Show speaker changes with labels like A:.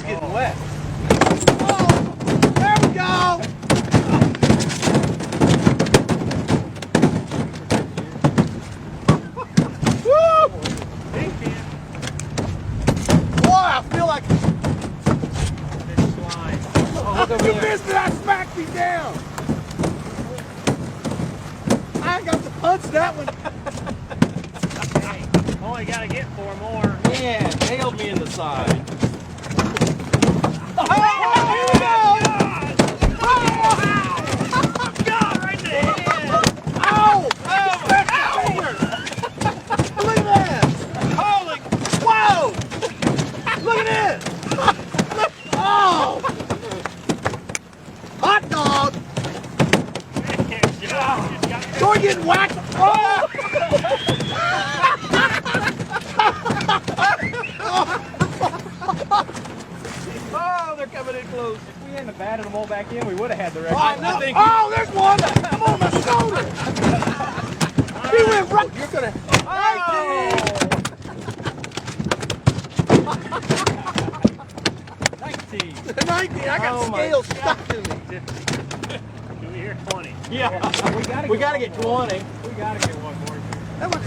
A: It's getting wet. Oh, there we go. Woo! Boy, I feel like you missed it. I smacked me down. I ain't got to punch that one.
B: Hey, only got to get 4 more.
A: Man, nailed me in the side. Hot dog! You're getting whacked! Oh! Oh, they're coming in close.
B: If we hadn't have batted them all back in, we would have had the record.
A: Oh, no. Oh, there's one! I'm on my shoulder! He went right. You're gonna. Oh!
B: 19.
A: 19. I got scales stuck to me.
B: Do we hear 20?
A: Yeah.
B: We
A: We gotta get 20.
B: We got to get one more.
A: That was